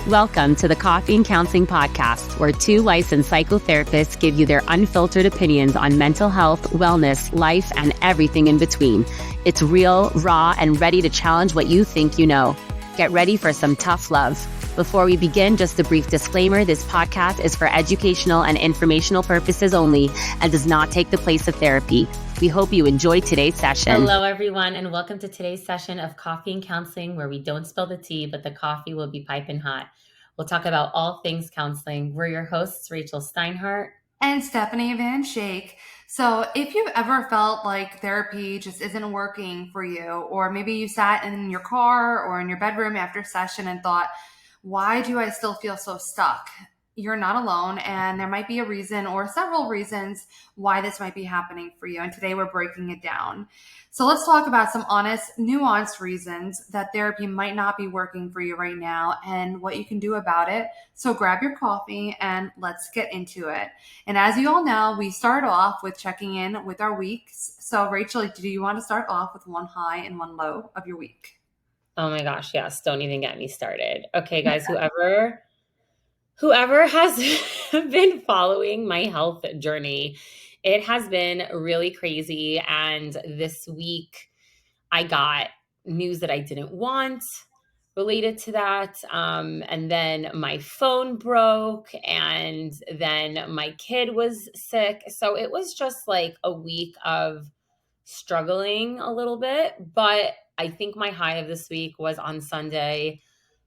Welcome to the Coffee and Counseling Podcast, where two licensed psychotherapists give you their unfiltered opinions on mental health, wellness, life, and everything in between. It's real, raw, and ready to challenge what you think you know. Get ready for some tough love. Before we begin, just a brief disclaimer, this podcast is for educational and informational purposes only and does not take the place of therapy. We hope you enjoyed today's session. Hello, everyone, and welcome to today's session of Coffee and Counseling, where we don't spill the tea, but the coffee will be piping hot. We'll talk about all things counseling. We're your hosts, Rachel Steinhardt and Stephanie Van Schaick. So if you've ever felt like therapy just isn't working for you, or maybe you sat in your car or in your bedroom after session and thought, why do I still feel so stuck? You're not alone, and there might be a reason or several reasons why this might be happening for you. And today we're breaking it down. So let's talk about some honest, nuanced reasons that therapy might not be working for you right now and what you can do about it. So grab your coffee and let's get into it. And as you all know, we start off with checking in with our weeks. So Rachel, do you want to start off with one high and one low of your week? Oh my gosh, yes. Don't even get me started. Okay, guys, whoever has been following my health journey, it has been really crazy. And this week I got news that I didn't want related to that. And then my phone broke, and then my kid was sick. So it was just like a week of struggling a little bit. But I think my high of this week was on Sunday.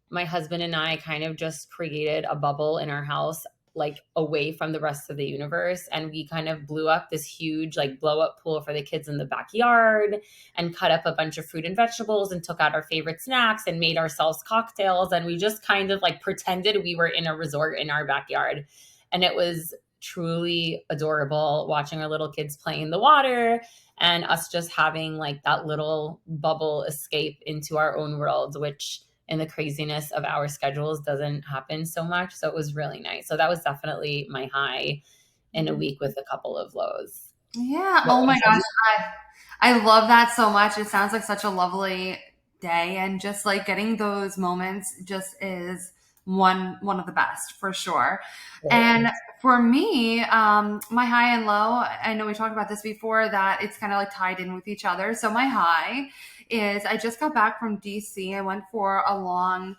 My husband and I kind of just created a bubble in our house, like away from the rest of the universe. And we kind of blew up this huge like blow up pool for the kids in the backyard and cut up a bunch of fruit and vegetables and took out our favorite snacks and made ourselves cocktails. And we just kind of like pretended we were in a resort in our backyard. And it was truly adorable watching our little kids play in the water and us just having like that little bubble escape into our own world, which in the craziness of our schedules doesn't happen so much. So it was really nice. So that was definitely my high in a week with a couple of lows. Yeah. Oh my gosh. I love that so much. It sounds like such a lovely day, and just like getting those moments just is one of the best for sure. Yeah. And for me, my high and low, I know we talked about this before, that it's kind of like tied in with each other. So my high is I just got back from DC. I went for a long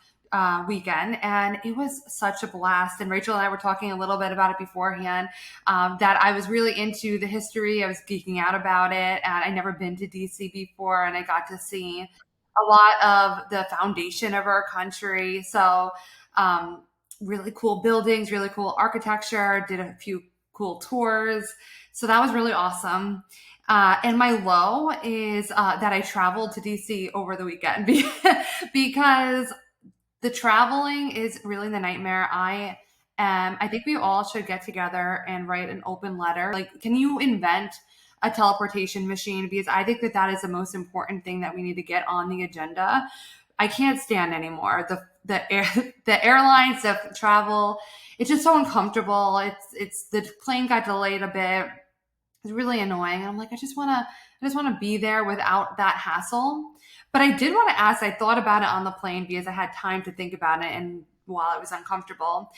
weekend, and it was such a blast. And Rachel and I were talking a little bit about it beforehand, that I was really into the history. I was geeking out about it, and I'd never been to DC before, and I got to see a lot of the foundation of our country. So really cool buildings, really cool architecture, did a few cool tours. So that was really awesome. And my low is that I traveled to DC over the weekend because the traveling is really the nightmare. I think we all should get together and write an open letter. Like, can you invent a teleportation machine? Because I think that is the most important thing that we need to get on the agenda. I can't stand anymore the airlines, the travel. It's just so uncomfortable. It's the plane got delayed a bit. It's really annoying. I'm like, I just want to be there without that hassle. But I did want to ask, I thought about it on the plane because I had time to think about it, and while it was uncomfortable,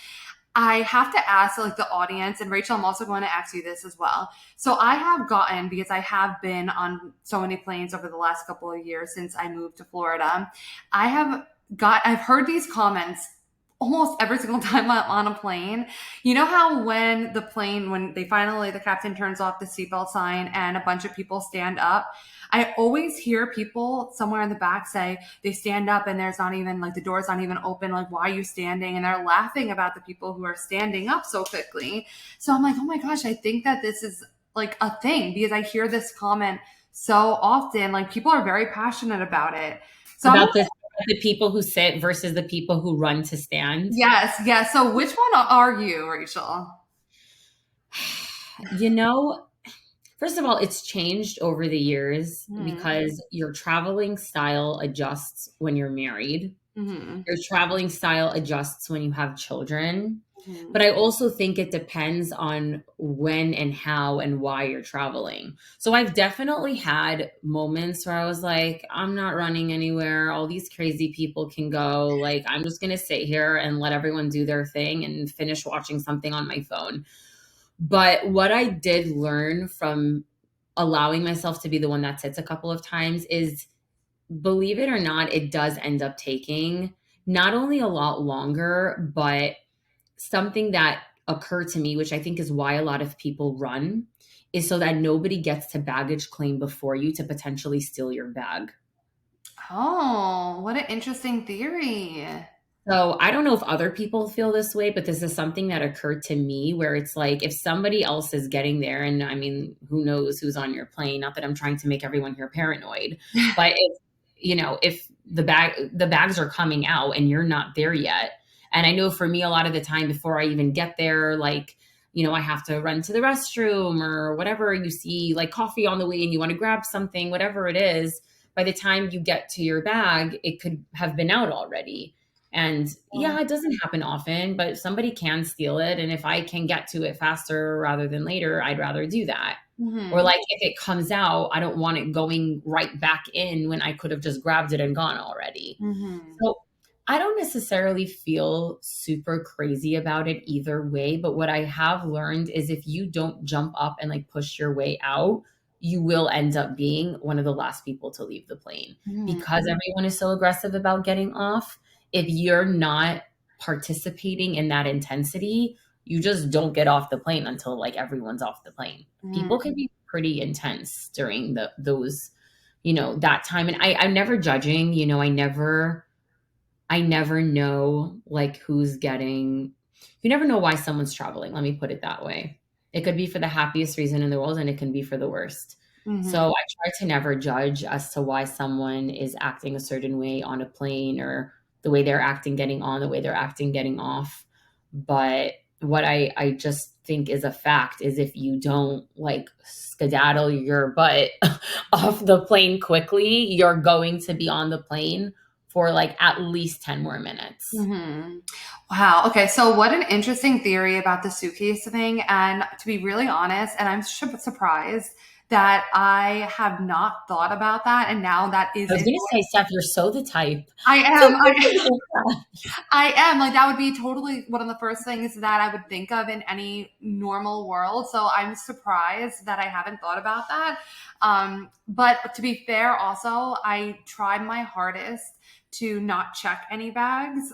I have to ask like the audience, and Rachel, I'm also going to ask you this as well. So I have gotten, because I have been on so many planes over the last couple of years since I moved to Florida, I've heard these comments almost every single time I'm on a plane. You know how when the captain turns off the seatbelt sign and a bunch of people stand up, I always hear people somewhere in the back say they stand up and there's not even like the door's not even open. Like, why are you standing? And they're laughing about the people who are standing up so quickly. So I'm like, oh my gosh, I think that this is like a thing, because I hear this comment so often. Like, people are very passionate about it. So about the people who sit versus the people who run to stand. Yes. So which one are you, Rachel? First of all, it's changed over the years because your traveling style adjusts when you're married. Mm-hmm. Your traveling style adjusts when you have children. Mhm. But I also think it depends on when and how and why you're traveling. So I've definitely had moments where I was like, I'm not running anywhere. All these crazy people can go. Like, I'm just going to sit here and let everyone do their thing and finish watching something on my phone. But what I did learn from allowing myself to be the one that sits a couple of times is, believe it or not, it does end up taking not only a lot longer, but something that occurred to me, which I think is why a lot of people run, is so that nobody gets to baggage claim before you to potentially steal your bag. Oh, what an interesting theory. So I don't know if other people feel this way, but this is something that occurred to me where it's like if somebody else is getting there, and I mean, who knows who's on your plane? Not that I'm trying to make everyone here paranoid, but if the bags are coming out and you're not there yet, and I know for me a lot of the time before I even get there, like I have to run to the restroom or whatever, you see like coffee on the way and you want to grab something, whatever it is. By the time you get to your bag, it could have been out already. And yeah, it doesn't happen often, but somebody can steal it. And if I can get to it faster rather than later, I'd rather do that. Or Mhm. like if it comes out, I don't want it going right back in when I could have just grabbed it and gone already. Mhm. So I don't necessarily feel super crazy about it either way. But what I have learned is if you don't jump up and like push your way out, you will end up being one of the last people to leave the plane Mhm. because everyone is so aggressive about getting off. If you're not participating in that intensity, you just don't get off the plane until like everyone's off the plane. Mhm. People can be pretty intense during those, that time. And I'm never judging, I never know like you never know why someone's traveling. Let me put it that way. It could be for the happiest reason in the world and it can be for the worst. Mhm. So I try to never judge as to why someone is acting a certain way on a plane or the way they're acting getting on, the way they're acting getting off. But what I just think is a fact is if you don't like skedaddle your butt off the plane quickly, you're going to be on the plane for like at least 10 more minutes. Mhm. Wow. Okay. So, what an interesting theory about the suitcase thing. And to be really honest, and I'm surprised that I have not thought about that. And now that is I was in. going to say, Steph, you're so the type I to am. think that. I am. Like, that would be totally one of the first things that I would think of in any normal world. So, I'm surprised that I haven't thought about that. But to be fair, also, I tried my hardest to not check any bags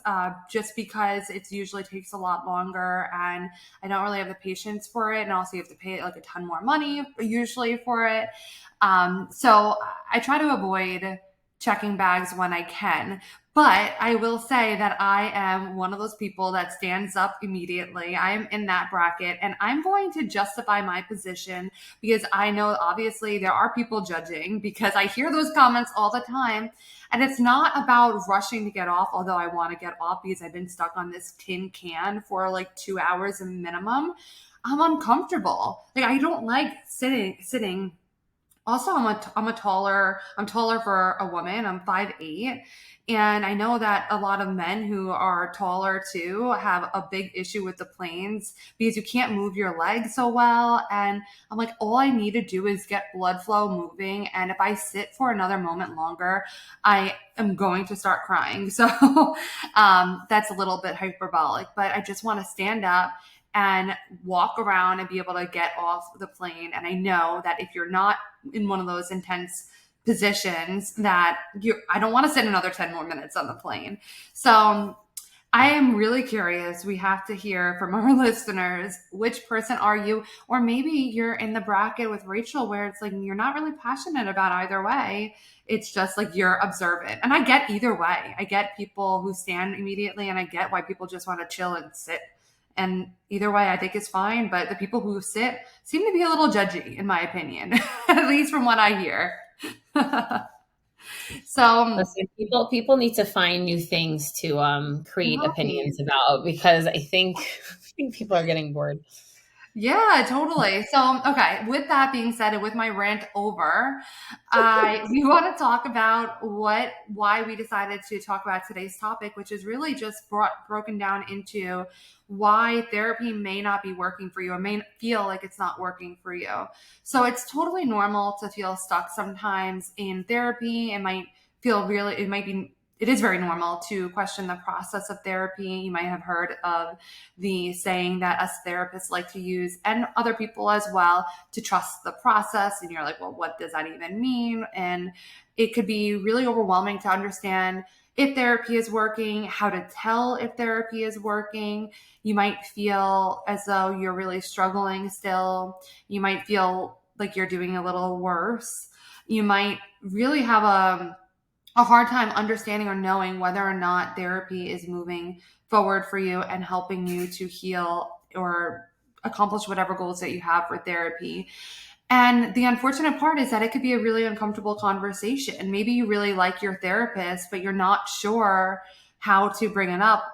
just because it usually takes a lot longer and I don't really have the patience for it. And also, you have to pay like a ton more money usually for it. So, I try to avoid checking bags when I can. But I will say that I am one of those people that stands up immediately. I am in that bracket and I'm going to justify my position because I know obviously there are people judging because I hear those comments all the time. And it's not about rushing to get off, although I want to get off because I've been stuck on this tin can for like 2 hours minimum. I'm uncomfortable. Like I don't like sitting. Also, I'm taller for a woman. I'm 5'8", and I know that a lot of men who are taller too have a big issue with the planes because you can't move your legs so well. And I'm like, all I need to do is get blood flow moving. And if I sit for another moment longer, I am going to start crying. So that's a little bit hyperbolic, but I just want to stand up and walk around and be able to get off the plane. And I know that if you're not in one of those intense positions that I don't want to sit another 10 more minutes on the plane. So I am really curious. We have to hear from our listeners, which person are you? Or maybe you're in the bracket with Rachel where it's like you're not really passionate about either way. It's just like you're observant. And I get either way. I get people who stand immediately and I get why people just want to chill and sit. And either way, I think is fine. But the people who sit seem to be a little judgy, in my opinion, at least from what I hear. So, Listen, people need to find new things to create right. opinions about because I think people are getting bored. Yeah, totally. So, okay, with that being said, and with my rant over, we want to talk about why we decided to talk about today's topic, which is really just broken down into why therapy may not be working for you or may feel like it's not working for you. So, it's totally normal to feel stuck sometimes in therapy. It is very normal to question the process of therapy. You might have heard of the saying that us therapists like to use, and other people as well, to trust the process. And you're like, well, what does that even mean? And it could be really overwhelming to understand if therapy is working, how to tell if therapy is working. You might feel as though you're really struggling still. You might feel like you're doing a little worse. You might really have a hard time understanding or knowing whether or not therapy is moving forward for you and helping you to heal or accomplish whatever goals that you have for therapy. And the unfortunate part is that it could be a really uncomfortable conversation. Maybe you really like your therapist, but you're not sure how to bring it up,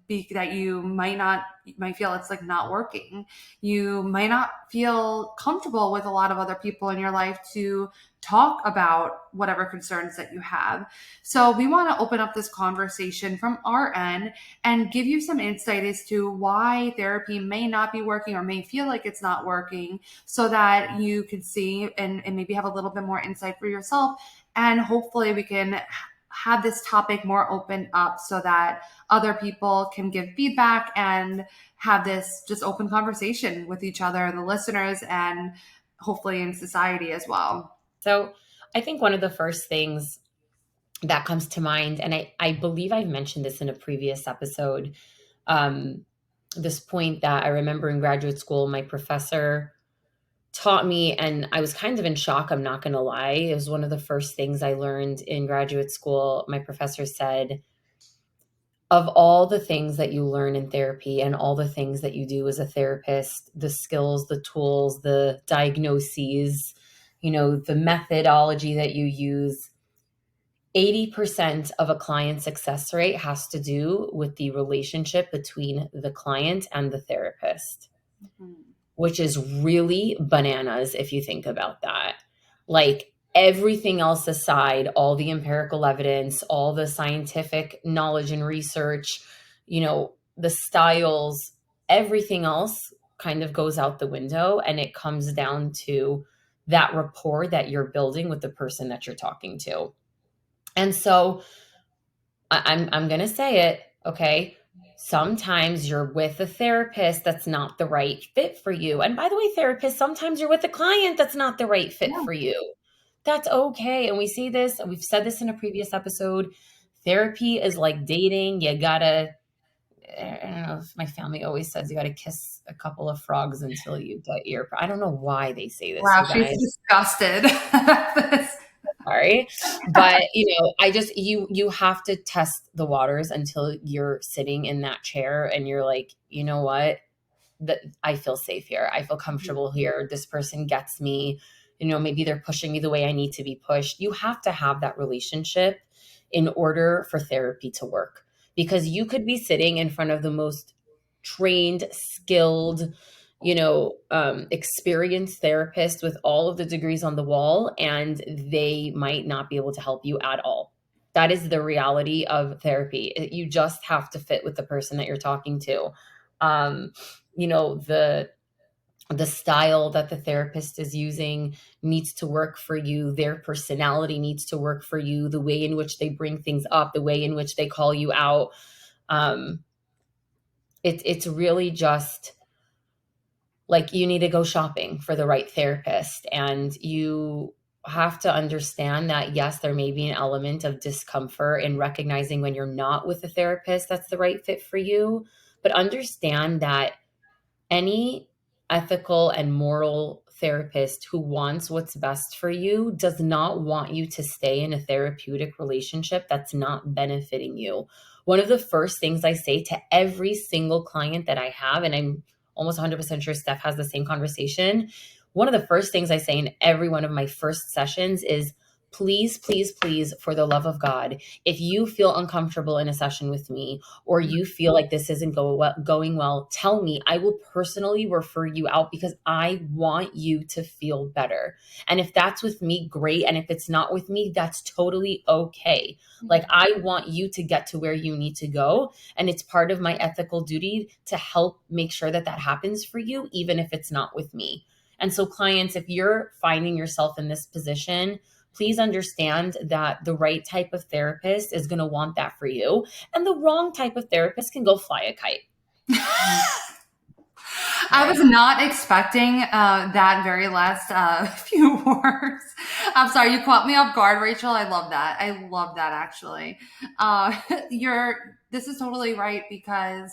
that you might feel it's like not working. You might not feel comfortable with a lot of other people in your life to talk about whatever concerns that you have. So we want to open up this conversation from our end and give you some insight as to why therapy may not be working or may feel like it's not working, so that you can see and maybe have a little bit more insight for yourself. And hopefully we can have this topic more open up so that other people can give feedback and have this just open conversation with each other and the listeners, and hopefully in society as well. So I think one of the first things that comes to mind, and I believe I've mentioned this in a previous episode, this point that I remember in graduate school, my professor taught me, and I was kind of in shock, I'm not going to lie. It was one of the first things I learned in graduate school. My professor said, of all the things that you learn in therapy and all the things that you do as a therapist, the skills, the tools, the diagnoses, the methodology that you use, 80% of a client success rate has to do with the relationship between the client and the therapist, which is really bananas if you think about that. Like, everything else aside, all the empirical evidence, all the scientific knowledge and research, the styles, everything else kind of goes out the window, and it comes down to that rapport that you're building with the person that you're talking to. And so I'm going to say it, okay? Sometimes you're with a therapist that's not the right fit for you. And by the way, therapists, sometimes you're with a client that's not the right fit for you. That's okay. And we see this, and we've said this in a previous episode. Therapy is like dating. You gotta, I don't know if my family always says you gotta kiss a couple of frogs until you get I don't know why they say this. Wow, you guys. she's disgusted. Sorry. But, you have to test the waters until you're sitting in that chair and you're like, you know what? That I feel safe here. I feel comfortable here. This person gets me. Maybe they're pushing me the way I need to be pushed. You have to have that relationship in order for therapy to work, because you could be sitting in front of the most trained, skilled, experienced therapist with all of the degrees on the wall, and they might not be able to help you at all. That is the reality of therapy. You just have to fit with the person that you're talking to. The style that the therapist is using needs to work for you. Their personality needs to work for you. The way in which they bring things up, the way in which they call you out. It's really just like, you need to go shopping for the right therapist, and you have to understand that, yes, there may be an element of discomfort in recognizing when you're not with a therapist that's the right fit for you, but understand that any ethical and moral therapist who wants what's best for you does not want you to stay in a therapeutic relationship that's not benefiting you. One of the first things I say to every single client that I have, and I'm almost 100% sure Steph has the same conversation, one of the first things I say in every one of my first sessions is, please, please, please, for the love of God, if you feel uncomfortable in a session with me, or you feel like this isn't going well, tell me. I will personally refer you out because I want you to feel better. And if that's with me, great. And if it's not with me, that's totally okay. Like, I want you to get to where you need to go. And it's part of my ethical duty to help make sure that that happens for you, even if it's not with me. And so clients, if you're finding yourself in this position, please understand that the right type of therapist is going to want that for you. And the wrong type of therapist can go fly a kite. I was not expecting that very last few words. I'm sorry, you caught me off guard, Rachel. I love that. I love that, actually. This is totally right, because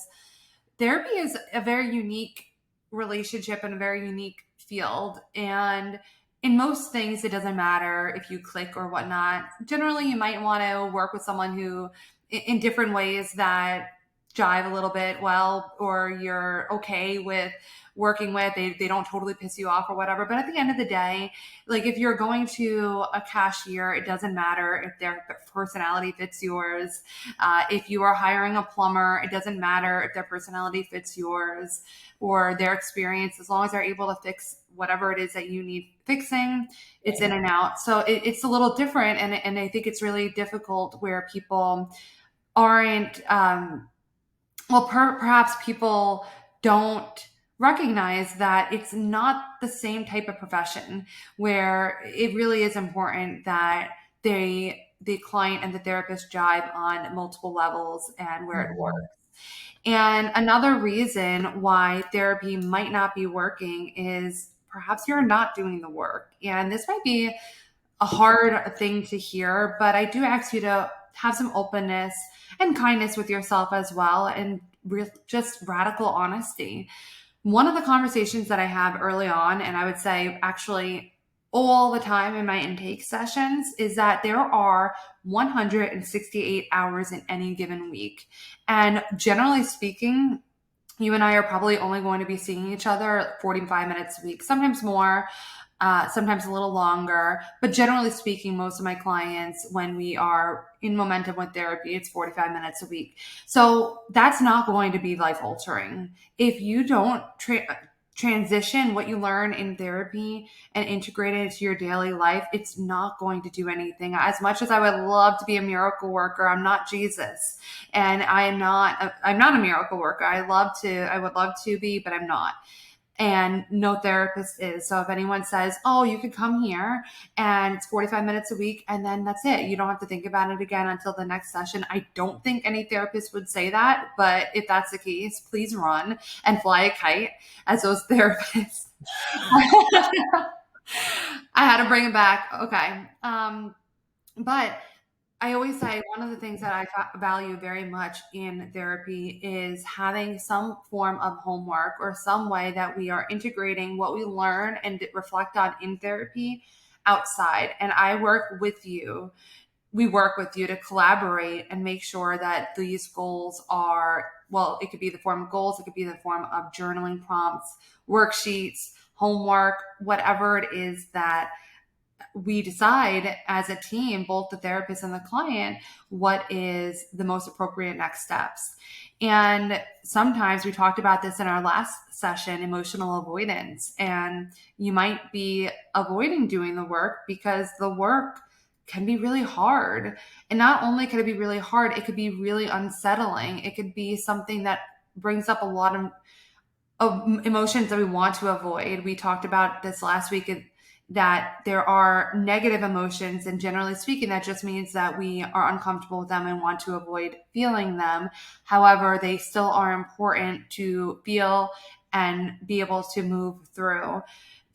therapy is a very unique relationship and a very unique field. And in most things, it doesn't matter if you click or whatnot. Generally, you might want to work with someone who, in different ways, that jive a little bit well, or you're okay with working with, they don't totally piss you off or whatever. But at the end of the day, like, if you're going to a cashier, it doesn't matter if their personality fits yours. If you are hiring a plumber, it doesn't matter if their personality fits yours or their experience. As long as they're able to fix whatever it is that you need fixing, it's in and out. So it's a little different. And I think it's really difficult where people aren't, perhaps people don't recognize that it's not the same type of profession, where it really is important that the client and the therapist jive on multiple levels and where it works. And another reason why therapy might not be working is perhaps you're not doing the work. And this might be a hard thing to hear, but I do ask you to have some openness and kindness with yourself as well, and just radical honesty. One of the conversations that I have early on, and I would say actually all the time in my intake sessions, is that there are 168 hours in any given week. And generally speaking, you and I are probably only going to be seeing each other 45 minutes a week, sometimes more, sometimes a little longer. But generally speaking, most of my clients, when we are in momentum with therapy, it's 45 minutes a week. So that's not going to be life altering. If you don't transition what you learn in therapy and integrate it into your daily life, it's not going to do anything. As much as I would love to be a miracle worker, I'm not Jesus, and I'm not a miracle worker. I would love to be, but I'm not. And no therapist is. So if anyone says, oh, you could come here and it's 45 minutes a week and then that's it, you don't have to think about it again until the next session, I don't think any therapist would say that. But if that's the case, please run and fly a kite as those therapists. I had to bring it back. Okay. But I always say one of the things that I value very much in therapy is having some form of homework or some way that we are integrating what we learn and reflect on in therapy outside. And we work with you to collaborate and make sure that these goals are, well, it could be the form of goals, it could be the form of journaling prompts, worksheets, homework, whatever it is that we decide as a team, both the therapist and the client, what is the most appropriate next steps. And sometimes we talked about this in our last session, emotional avoidance. And you might be avoiding doing the work because the work can be really hard. And not only can it be really hard, it could be really unsettling. It could be something that brings up a lot of emotions that we want to avoid. We talked about this last week, that there are negative emotions, and generally speaking, that just means that we are uncomfortable with them and want to avoid feeling them. However, they still are important to feel and be able to move through.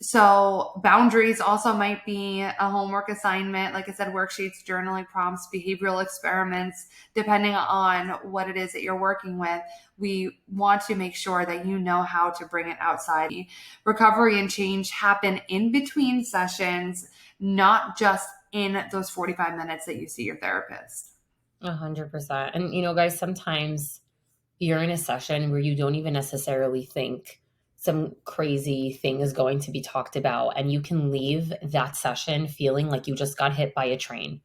So boundaries also might be a homework assignment. Like I said, worksheets, journaling prompts, behavioral experiments, depending on what it is that you're working with. We want to make sure that you know how to bring it outside. Recovery and change happen in between sessions, not just in those 45 minutes that you see your therapist. 100%. And, guys, sometimes you're in a session where you don't even necessarily think some crazy thing is going to be talked about, and you can leave that session feeling like you just got hit by a train.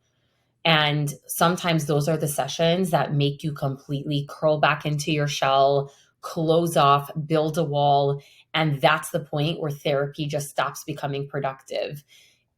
And sometimes those are the sessions that make you completely curl back into your shell, close off, build a wall. And that's the point where therapy just stops becoming productive.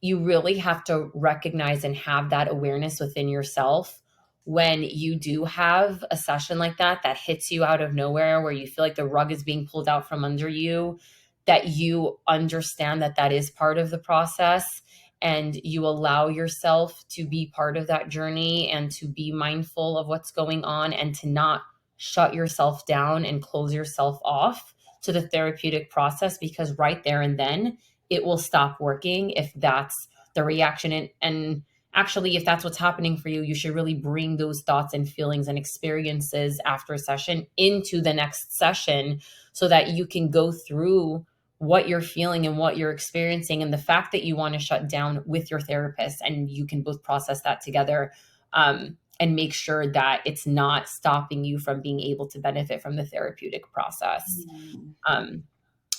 You really have to recognize and have that awareness within yourself when you do have a session like that that hits you out of nowhere, where you feel like the rug is being pulled out from under you, that you understand that that is part of the process, and you allow yourself to be part of that journey and to be mindful of what's going on, and to not shut yourself down and close yourself off to the therapeutic process, because right there and then it will stop working if that's the reaction. And actually, if that's what's happening for you, you should really bring those thoughts and feelings and experiences after a session into the next session, so that you can go through what you're feeling and what you're experiencing, and the fact that you want to shut down with your therapist, and you can both process that together, and make sure that it's not stopping you from being able to benefit from the therapeutic process.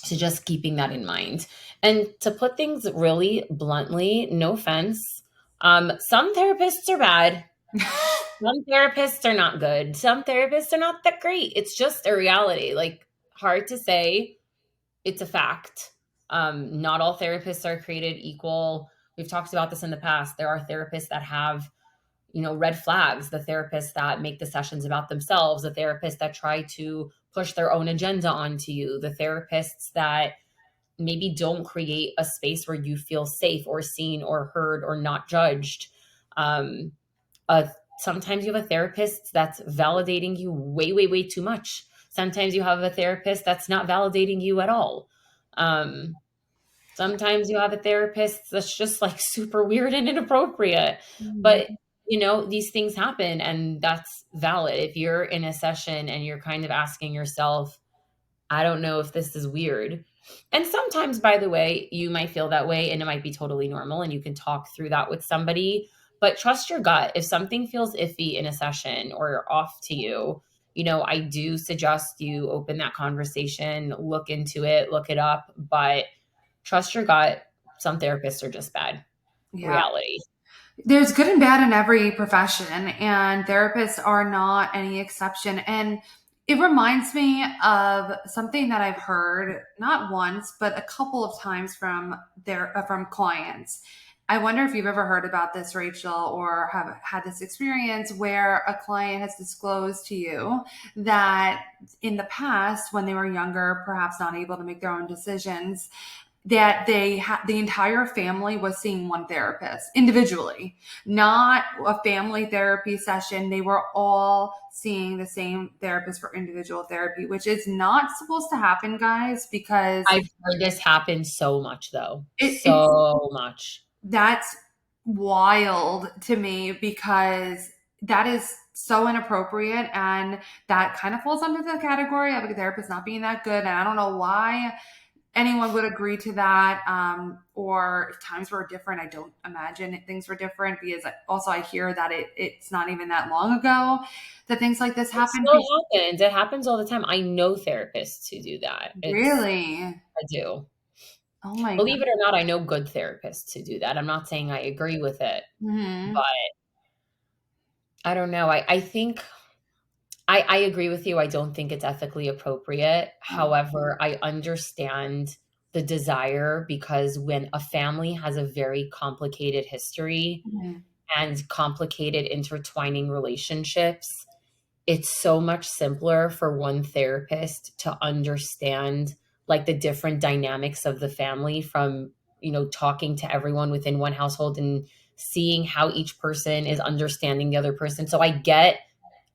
So just keeping that in mind. And to put things really bluntly, no offense, some therapists are bad. Some therapists are not good. Some therapists are not that great. It's just a reality. Like, hard to say. It's a fact. Not all therapists are created equal. We've talked about this in the past. There are therapists that have, red flags, the therapists that make the sessions about themselves, the therapists that try to push their own agenda onto you, the therapists that maybe don't create a space where you feel safe or seen or heard or not judged. Um, Sometimes you have a therapist that's validating you way, way, way too much. Sometimes you have a therapist that's not validating you at all. Sometimes you have a therapist that's just like super weird and inappropriate. But, these things happen, and that's valid. If you're in a session and you're kind of asking yourself, I don't know if this is weird. And sometimes, by the way, you might feel that way and it might be totally normal, and you can talk through that with somebody. But trust your gut. If something feels iffy in a session or off to you, I do suggest you open that conversation, look into it, look it up, but trust your gut. Some therapists are just bad. Yeah. Reality. There's good and bad in every profession, and therapists are not any exception. And it reminds me of something that I've heard not once, but a couple of times from clients. I wonder if you've ever heard about this, Rachel, or have had this experience where a client has disclosed to you that in the past, when they were younger, perhaps not able to make their own decisions, that the entire family was seeing one therapist individually, not a family therapy session. They were all seeing the same therapist for individual therapy, which is not supposed to happen, guys, because I've heard this happen so much, though. So much. That's wild to me, because that is so inappropriate, and that kind of falls under the category of a therapist not being that good. And I don't know why anyone would agree to that, or if times were different. I don't imagine things were different, because also I hear that it's not even that long ago that things like this happen. It happens all the time. I know therapists who do that. Really? I do. Oh my Believe God. it or not, I know good therapists who do that. I'm not saying I agree with it, but I don't know. I think I agree with you. I don't think it's ethically appropriate. However, I understand the desire, because when a family has a very complicated history and complicated intertwining relationships, it's so much simpler for one therapist to understand like the different dynamics of the family, from, talking to everyone within one household and seeing how each person is understanding the other person. So I get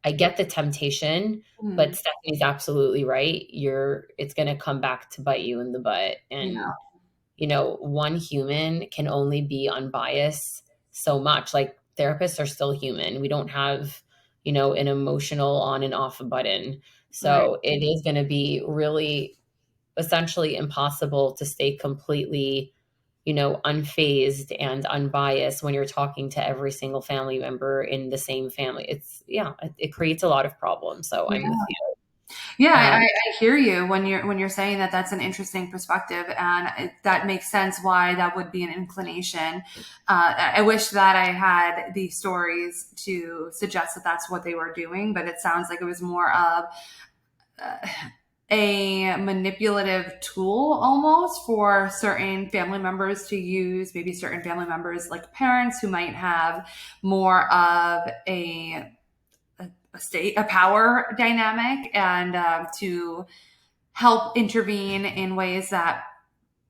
the temptation, but Stephanie's absolutely right. It's going to come back to bite you in the butt. And, one human can only be unbiased so much. Like, therapists are still human. We don't have, an emotional on and off button. So It is going to be really essentially impossible to stay completely, unfazed and unbiased when you're talking to every single family member in the same family. It creates a lot of problems. So I'm with you. Yeah, Um, I hear you when you're saying that. That's an interesting perspective, and that makes sense why that would be an inclination. I wish that I had these stories to suggest that that's what they were doing, but it sounds like it was more of uh, a manipulative tool almost for certain family members to use. Maybe certain family members, like parents, who might have more of a power dynamic, and to help intervene in ways that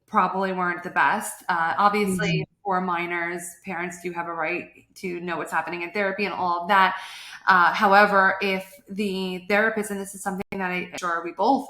probably weren't the best. Mhm. Obviously, for minors, parents do have a right to know what's happening in therapy and all of that. However, if the therapist, and this is something that I'm sure we both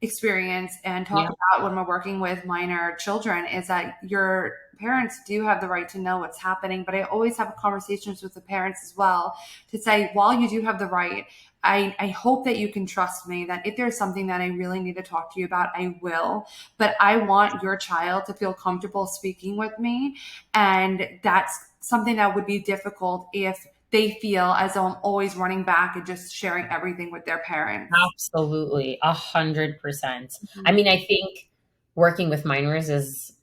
experience and talk Yeah. about when we're working with minor children, is that your parents do have the right to know what's happening. But I always have conversations with the parents as well to say, while you do have the right, I hope that you can trust me, that if there's something that I really need to talk to you about, I will. But I want your child to feel comfortable speaking with me. And that's something that would be difficult if they feel as though I'm always running back and just sharing everything with their parents. Absolutely, 100%. I Mhm. mean, I think working with minors is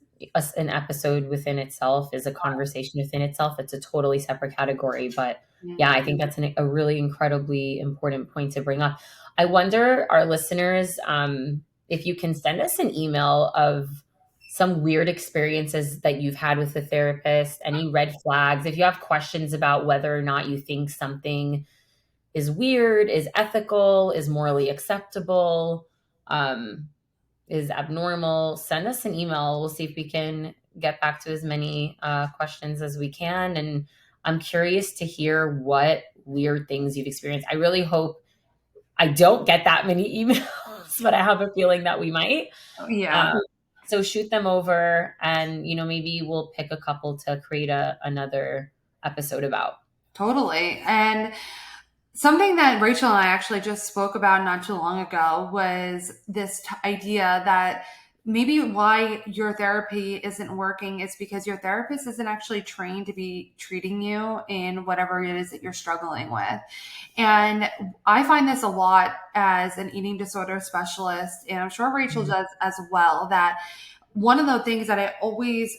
an episode within itself, is a conversation within itself. It's a totally separate category, but Yeah. yeah, I think that's a really incredibly important point to bring up. I wonder, our listeners, if you can send us an email of some weird experiences that you've had with the therapist, any red flags, if you have questions about whether or not you think something is weird, is ethical, is morally acceptable, um, is abnormal, send us an email. We'll see if we can get back to as many questions as we can. And I'm curious to hear what weird things you've experienced. I really hope I don't get that many emails, but I have a feeling that we might. Yeah, Um, so shoot them over, and maybe we'll pick a couple to create another episode about. totally. And something that Rachel and I actually just spoke about not too long ago was this idea that maybe why your therapy isn't working is because your therapist isn't actually trained to be treating you in whatever it is that you're struggling with. And I find this a lot as an eating disorder specialist, and I'm sure Rachel Mhm. does as well, that one of the things that I always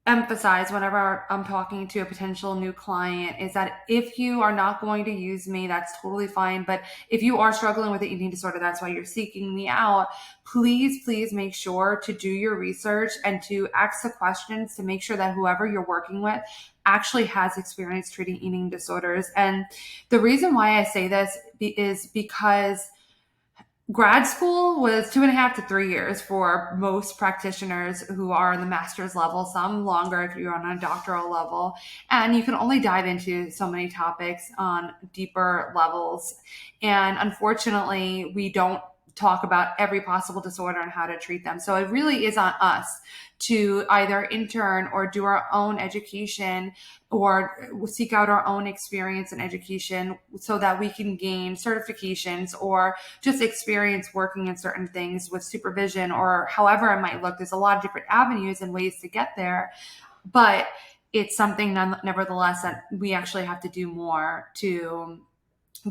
emphasize whenever I'm talking to a potential new client is that if you are not going to use me, that's totally fine. But if you are struggling with an eating disorder, that's why you're seeking me out. Please make sure to do your research and to ask the questions to make sure that whoever you're working with actually has experience treating eating disorders. And the reason why I say this is because grad school was 2.5 to 3 years for most practitioners who are on the master's level, some longer if you're on a doctoral level. And you can only dive into so many topics on deeper levels. And unfortunately, we don't talk about every possible disorder and how to treat them. So it really is on us to either intern or do our own education or seek out our own experience and education so that we can gain certifications or just experience working in certain things with supervision or however it might look. There's a lot of different avenues and ways to get there, but it's something nevertheless that we actually have to do more to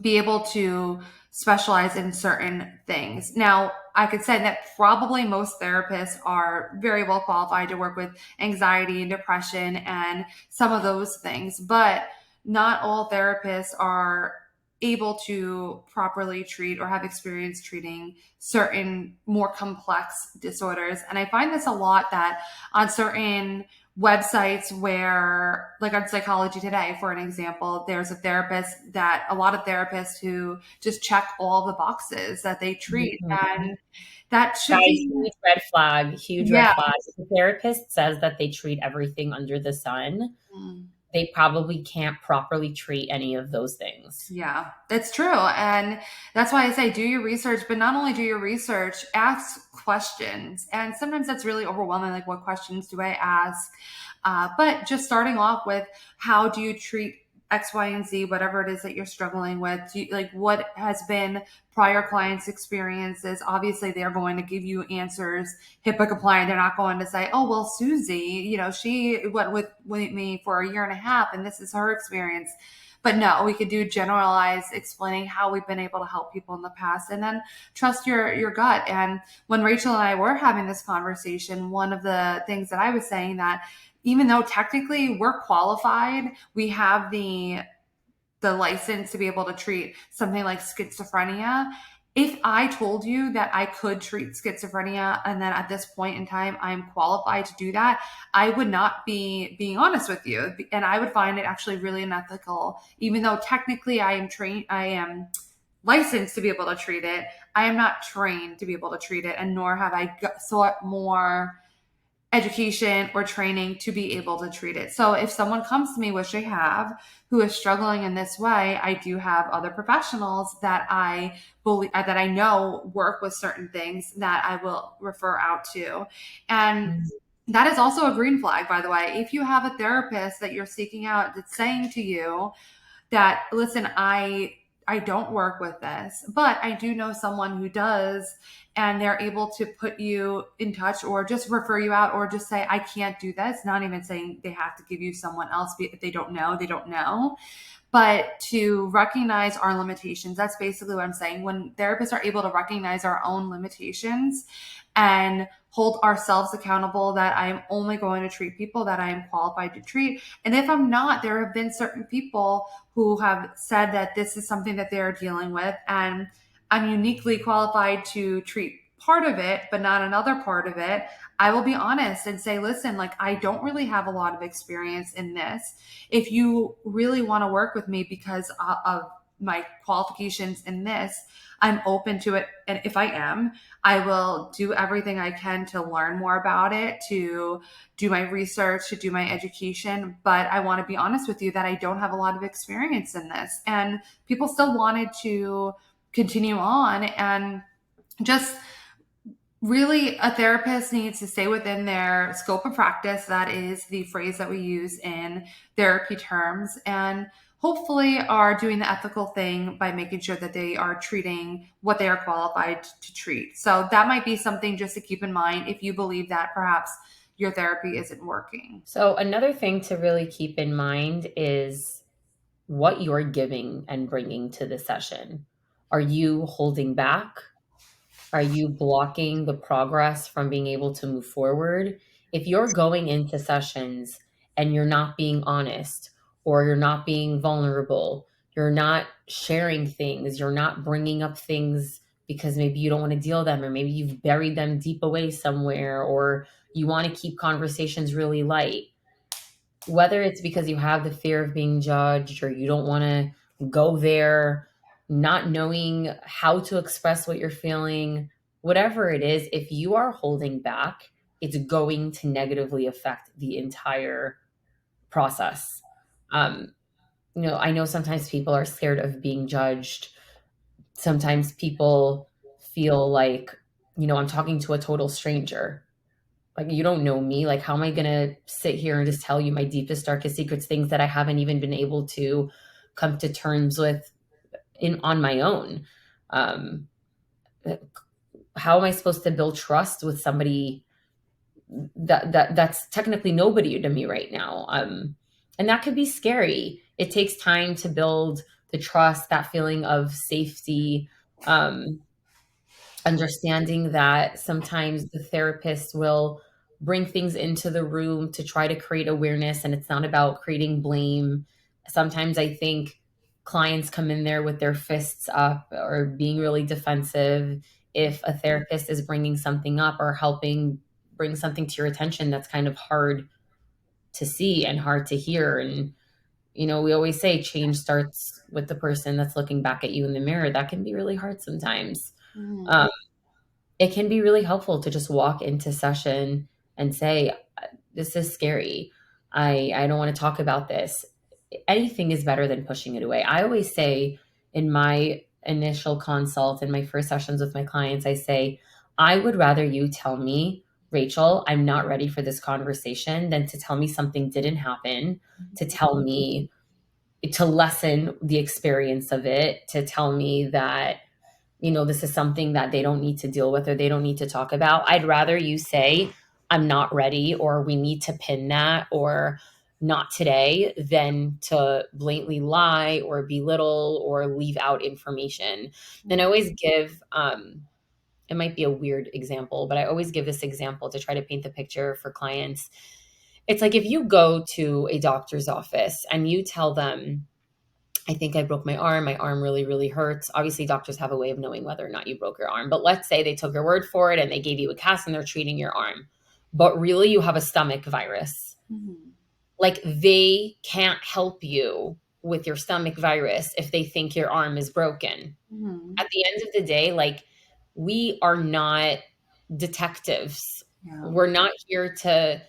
be able to specialize in certain things. Now, I could say that probably most therapists are very well qualified to work with anxiety and depression and some of those things, but not all therapists are able to properly treat or have experience treating certain more complex disorders. And I find this a lot that on certain websites where, like on Psychology Today, for an example, there's a lot of therapists who just check all the boxes that they treat. Mhm. And that should Guys, be, huge red flag, huge red yeah. flag. If a therapist says that they treat everything under the sun, Mm. they probably can't properly treat any of those things. Yeah, that's true. And that's why I say do your research, but not only do your research, ask questions. And sometimes that's really overwhelming. Like, what questions do I ask? But just starting off with how do you treat X, Y, and Z, whatever it is that you're struggling with? Like, what has been prior clients' experiences? Obviously, they're going to give you answers HIPAA compliant. They're not going to say, oh, well, Susie, she went with me for a year and a half and this is her experience. But no, we could do generalized explaining how we've been able to help people in the past, and then trust your gut. And when Rachel and I were having this conversation, one of the things that I was saying that even though technically we're qualified, we have the license to be able to treat something like schizophrenia. If I told you that I could treat schizophrenia and then at this point in time I'm qualified to do that, I would not be being honest with you. And I would find it actually really unethical. Even though technically I am licensed to be able to treat it, I am not trained to be able to treat it, and nor have I sought more education or training to be able to treat it. So if someone comes to me, which they have, who is struggling in this way, I do have other professionals that I believe that I know work with certain things that I will refer out to. And that is also a green flag, by the way. If you have a therapist that you're seeking out that's saying to you that, listen, I don't work with this, but I do know someone who does, and they're able to put you in touch or just refer you out, or just say, I can't do this. Not even saying they have to give you someone else. If they don't know, they don't know. But to recognize our limitations, that's basically what I'm saying. When therapists are able to recognize our own limitations and hold ourselves accountable, that I am only going to treat people that I am qualified to treat. And if I'm not, there have been certain people who have said that this is something that they're dealing with, and I'm uniquely qualified to treat part of it, but not another part of it. I will be honest and say, listen, like, I don't really have a lot of experience in this. If you really want to work with me because of my qualifications in this, I'm open to it. And if I am, I will do everything I can to learn more about it, to do my research, to do my education. But I want to be honest with you that I don't have a lot of experience in this. And people still wanted to continue on, and just really, a therapist needs to stay within their scope of practice. That is the phrase that we use in therapy terms, and hopefully are doing the ethical thing by making sure that they are treating what they are qualified to treat. So that might be something just to keep in mind if you believe that perhaps your therapy isn't working. So another thing to really keep in mind is what you're giving and bringing to the session. Are you holding back? Are you blocking the progress from being able to move forward? If you're going into sessions and you're not being honest, or you're not being vulnerable, you're not sharing things, you're not bringing up things because maybe you don't want to deal with them, or maybe you've buried them deep away somewhere, or you want to keep conversations really light, whether it's because you have the fear of being judged or you don't want to go there, not knowing how to express what you're feeling, whatever it is, if you are holding back, it's going to negatively affect the entire process. I know sometimes people are scared of being judged. Sometimes people feel like, I'm talking to a total stranger. Like, you don't know me. Like, how am I going to sit here and just tell you my deepest, darkest secrets, things that I haven't even been able to come to terms with on my own? How am I supposed to build trust with somebody that's technically nobody to me right now? And that could be scary. It takes time to build the trust, that feeling of safety, understanding that sometimes the therapist will bring things into the room to try to create awareness, and it's not about creating blame. Sometimes I think clients come in there with their fists up or being really defensive if a therapist is bringing something up or helping bring something to your attention that's kind of hard to see and hard to hear. And we always say change starts with the person that's looking back at you in the mirror. That can be really hard sometimes. It can be really helpful to just walk into session and say, this is scary. I don't want to talk about this. Anything is better than pushing it away. I always say in my initial consult, in my first sessions with my clients, I say, I would rather you tell me, Rachel, I'm not ready for this conversation, than to tell me something didn't happen, to tell me to lessen the experience of it, to tell me that, this is something that they don't need to deal with or they don't need to talk about. I'd rather you say, I'm not ready, or we need to pin that, or not today than to blatantly lie or belittle or leave out information. And I always give, it might be a weird example, but I always give this example to try to paint the picture for clients. It's like if you go to a doctor's office and you tell them, I think I broke my arm. My arm really, really hurts. Obviously, doctors have a way of knowing whether or not you broke your arm. But let's say they took your word for it and they gave you a cast and they're treating your arm. But really, you have a stomach virus. Mm-hmm. Like they can't help you with your stomach virus if they think your arm is broken. Mm-hmm. At the end of the day, like we are not detectives. Yeah. We're not here to,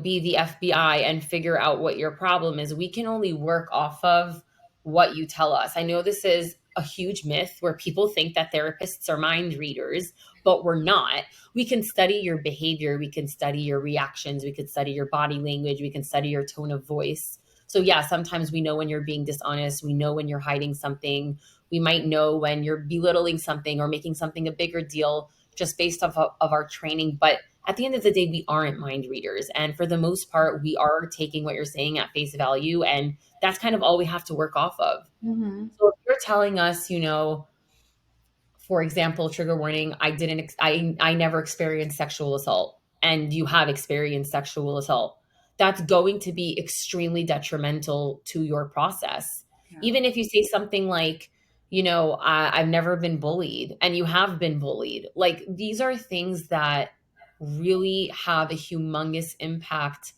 be the FBI and figure out what your problem is. We can only work off of what you tell us. I know this is a huge myth where people think that therapists are mind readers, but we're not. We can study your behavior, we can study your reactions, we can study your body language, we can study your tone of voice. So yeah, sometimes we know when you're being dishonest, we know when you're hiding something, we might know when you're belittling something or making something a bigger deal just based off of our training. But at the end of the day, we aren't mind readers. And for the most part, we are taking what you're saying at face value. And that's kind of all we have to work off of. Mm-hmm. So if you're telling us, for example, trigger warning, I never experienced sexual assault, and you have experienced sexual assault, that's going to be extremely detrimental to your process. Yeah. Even if you say something like, I've never been bullied, and you have been bullied. Like these are things that really have a humongous impact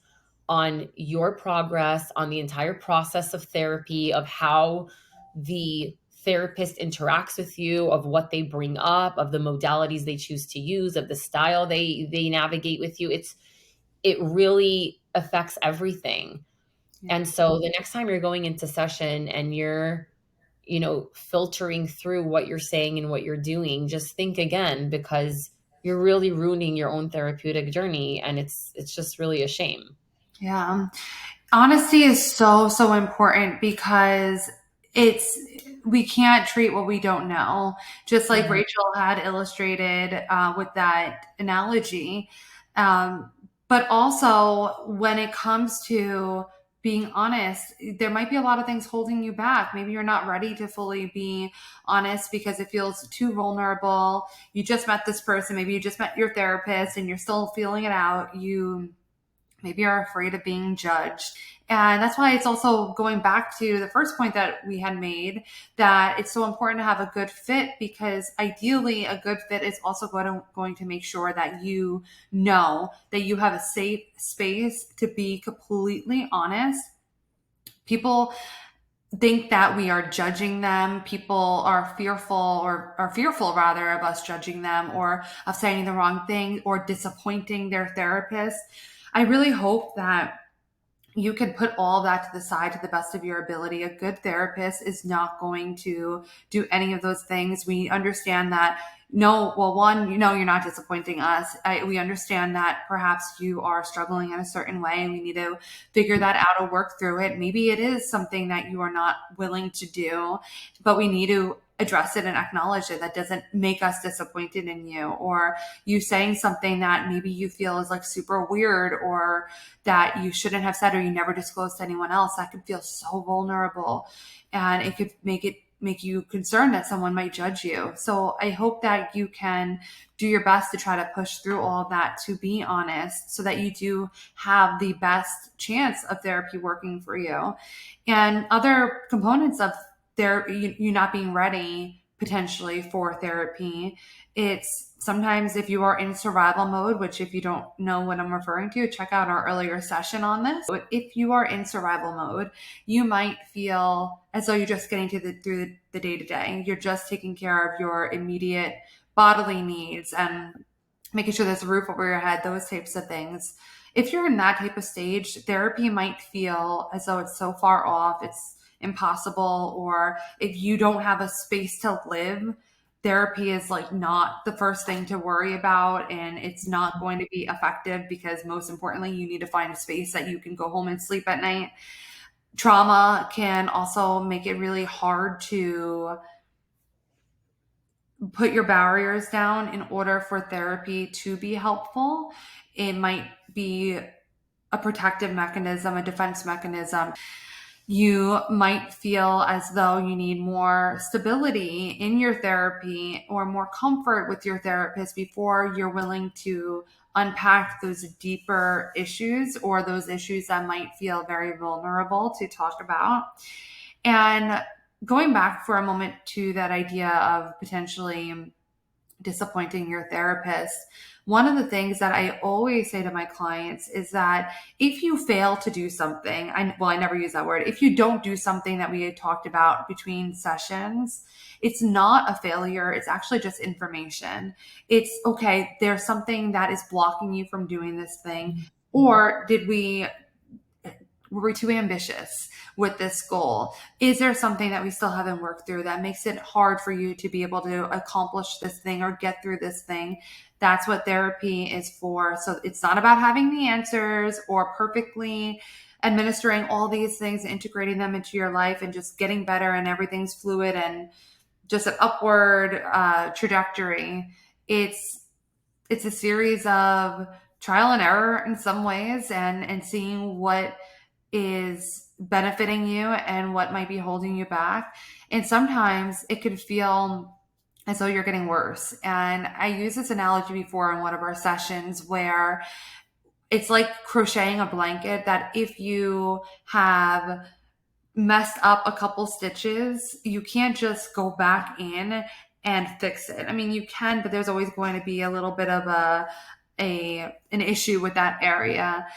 on your progress, on the entire process of therapy, of how the therapist interacts with you, of what they bring up, of the modalities they choose to use, of the style they navigate with you. It really affects everything. Yeah. And so the next time you're going into session and you're filtering through what you're saying and what you're doing, just think again, because you're really ruining your own therapeutic journey, and it's just really a shame. Yeah. Honesty is so important because we can't treat what we don't know. Just like Rachel had illustrated with that analogy. But also when it comes to being honest, there might be a lot of things holding you back. Maybe you're not ready to fully be honest because it feels too vulnerable. You just met this person. Maybe you just met your therapist and you're still feeling it out. Maybe you're afraid of being judged. And that's why it's also going back to the first point that we had made, that it's so important to have a good fit, because ideally a good fit is also going to make sure that you know that you have a safe space to be completely honest. People think that we are judging them. People are fearful rather of us judging them or of saying the wrong thing or disappointing their therapist. I really hope that you can put all that to the side to the best of your ability. A good therapist is not going to do any of those things. We understand that. No, well, one, you're not disappointing us. We understand that perhaps you are struggling in a certain way and we need to figure that out or work through it. Maybe it is something that you are not willing to do, but we need to address it and acknowledge it. That doesn't make us disappointed in you, or you saying something that maybe you feel is like super weird or that you shouldn't have said or you never disclosed to anyone else. That could feel so vulnerable and it could make you concerned that someone might judge you. So I hope that you can do your best to try to push through all of that to be honest, so that you do have the best chance of therapy working for you. And other components of you not being ready potentially for therapy, it's sometimes if you are in survival mode, which if you don't know what I'm referring to, check out our earlier session on this. But if you are in survival mode, you might feel as though you're just getting through the day-to-day. You're just taking care of your immediate bodily needs and making sure there's a roof over your head, those types of things. If you're in that type of stage, therapy might feel as though it's so far off, it's impossible, or if you don't have a space to live, therapy is like not the first thing to worry about, and it's not going to be effective because most importantly, you need to find a space that you can go home and sleep at night. Trauma can also make it really hard to put your barriers down in order for therapy to be helpful. It might be a protective mechanism, a defense mechanism. You might feel as though you need more stability in your therapy or more comfort with your therapist before you're willing to unpack those deeper issues or those issues that might feel very vulnerable to talk about. And going back for a moment to that idea of potentially disappointing your therapist, one of the things that I always say to my clients is that if you fail to do something, I never use that word. If you don't do something that we had talked about between sessions, it's not a failure. It's actually just information. It's okay. There's something that is blocking you from doing this thing. Or were we too ambitious with this goal? Is there something that we still haven't worked through that makes it hard for you to be able to accomplish this thing or get through this thing? That's what therapy is for. So it's not about having the answers or perfectly administering all these things, integrating them into your life and just getting better and everything's fluid and just an upward trajectory. It's a series of trial and error in some ways and seeing what is benefiting you and what might be holding you back. And sometimes it could feel as though you're getting worse. And I used this analogy before in one of our sessions where it's like crocheting a blanket, that if you have messed up a couple stitches, you can't just go back in and fix it. I mean, you can, but there's always going to be a little bit of an issue with that area.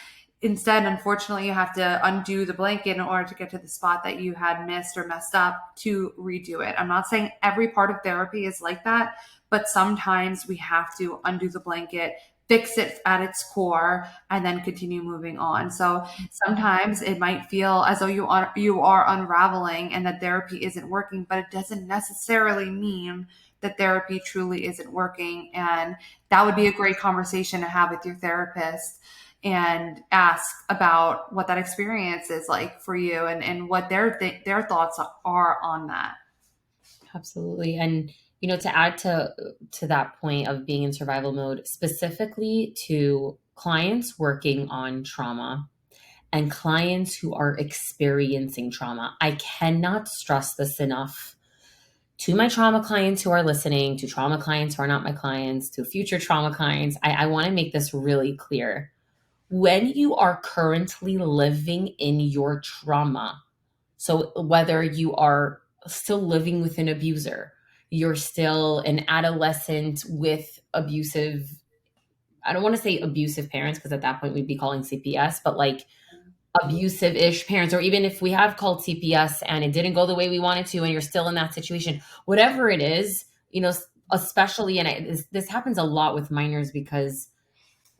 Instead, unfortunately, you have to undo the blanket in order to get to the spot that you had missed or messed up to redo it. I'm not saying every part of therapy is like that, but sometimes we have to undo the blanket, fix it at its core, and then continue moving on. So sometimes it might feel as though you are unraveling and that therapy isn't working, but it doesn't necessarily mean that therapy truly isn't working. And that would be a great conversation to have with your therapist and ask about what that experience is like for you and what their thoughts are on that. Absolutely. And, to add to that point of being in survival mode, specifically to clients working on trauma and clients who are experiencing trauma, I cannot stress this enough. To my trauma clients who are listening, to trauma clients who are not my clients, to future trauma clients, I want to make this really clear. When you are currently living in your trauma, so whether you are still living with an abuser, you're still an adolescent with abusive, I don't want to say abusive parents, because at that point we'd be calling CPS, but like abusive-ish parents, or even if we have called CPS and it didn't go the way we wanted to, and you're still in that situation, whatever it is, especially, and this happens a lot with minors because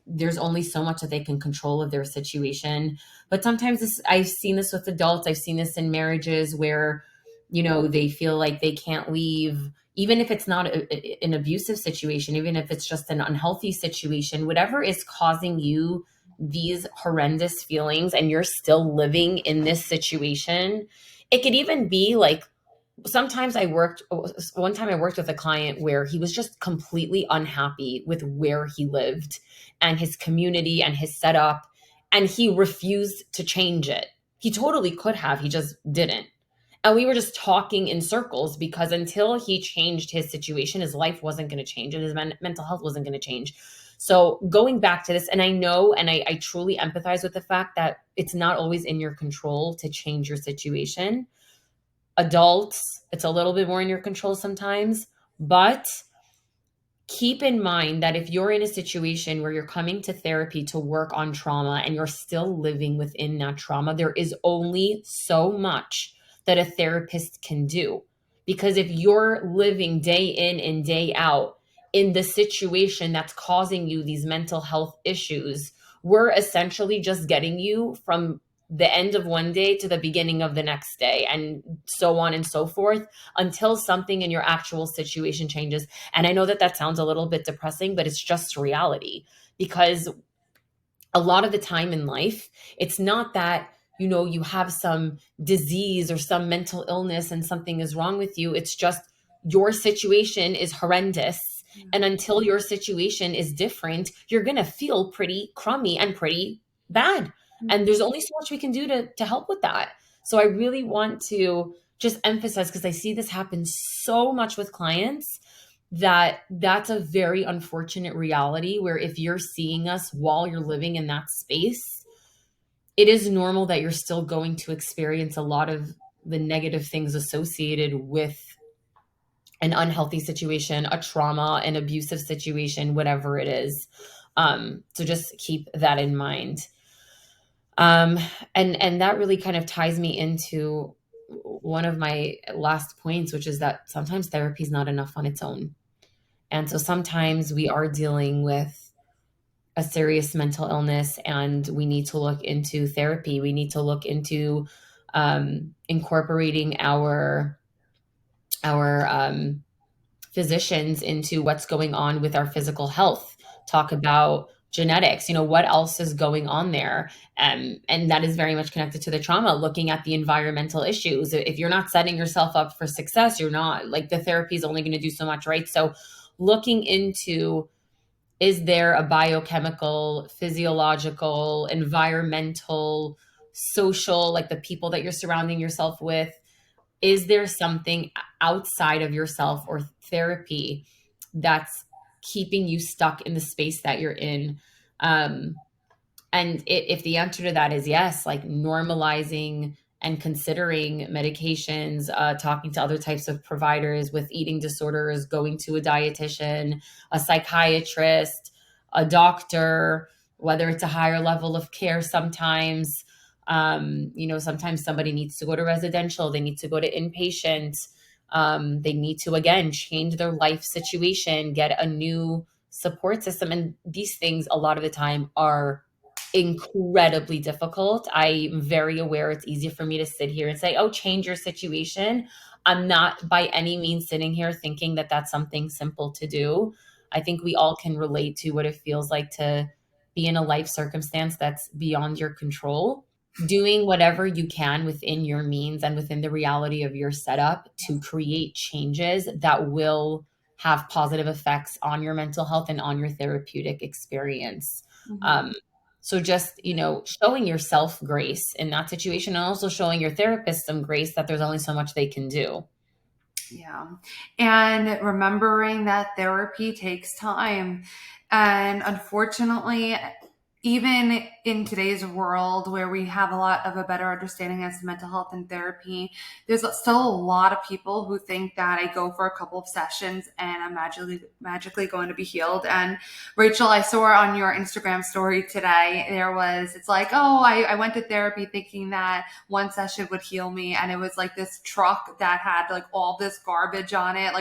there's only so much that they can control of their situation. But sometimes I've seen this with adults. I've seen this in marriages where, they feel like they can't leave, even if it's not an abusive situation, even if it's just an unhealthy situation, whatever is causing you these horrendous feelings and you're still living in this situation. It could even be like, one time I worked with a client where he was just completely unhappy with where he lived and his community and his setup, and he refused to change it. He totally could have, he just didn't. And we were just talking in circles because until he changed his situation, his life wasn't going to change and his mental health wasn't going to change. So going back to this, and I know, and I truly empathize with the fact that it's not always in your control to change your situation. Adults, it's a little bit more in your control sometimes, but keep in mind that if you're in a situation where you're coming to therapy to work on trauma and you're still living within that trauma, there is only so much that a therapist can do. Because if you're living day in and day out in the situation that's causing you these mental health issues, we're essentially just getting you from the end of one day to the beginning of the next day, and so on and so forth, until something in your actual situation changes. And I know that sounds a little bit depressing, but it's just reality. Because a lot of the time in life, it's not that, you have some disease or some mental illness and something is wrong with you. It's just your situation is horrendous. And until your situation is different, you're going to feel pretty crummy and pretty bad. And there's only so much we can do to help with that. So I really want to just emphasize, because I see this happen so much with clients, that that's a very unfortunate reality, where if you're seeing us while you're living in that space, it is normal that you're still going to experience a lot of the negative things associated with an unhealthy situation, a trauma, an abusive situation, whatever it is. So just keep that in mind. Um, and that really kind of ties me into one of my last points, which is that sometimes therapy is not enough on its own. And so sometimes we are dealing with a serious mental illness and we need to look into therapy. We need to look into incorporating our physicians into what's going on with our physical health, talk about genetics, what else is going on there. And that is very much connected to the trauma, looking at the environmental issues. If you're not setting yourself up for success, you're not, like, the therapy is only going to do so much, right? So looking into, is there a biochemical, physiological, environmental, social, like the people that you're surrounding yourself with, is there something outside of yourself or therapy that's keeping you stuck in the space that you're in? And if the answer to that is yes, like normalizing and considering medications, talking to other types of providers with eating disorders, going to a dietitian, a psychiatrist, a doctor, whether it's a higher level of care sometimes. Sometimes somebody needs to go to residential, they need to go to inpatient, they need to, again, change their life situation, get a new support system. And these things, a lot of the time, are incredibly difficult. I'm very aware it's easy for me to sit here and say, oh, change your situation. I'm not by any means sitting here thinking that that's something simple to do. I think we all can relate to what it feels like to be in a life circumstance that's beyond your control. Doing whatever you can within your means and within the reality of your setup to create changes that will have positive effects on your mental health and on your therapeutic experience. So just, showing yourself grace in that situation, and also showing your therapist some grace that there's only so much they can do. Yeah. And remembering that therapy takes time. And unfortunately, even in today's world where we have a lot of a better understanding as to mental health and therapy, there's still a lot of people who think that I go for a couple of sessions and I'm magically going to be healed. And Rachel, I saw on your Instagram story today, it's like, oh, I went to therapy thinking that one session would heal me. And it was like this truck that had like all this garbage on it,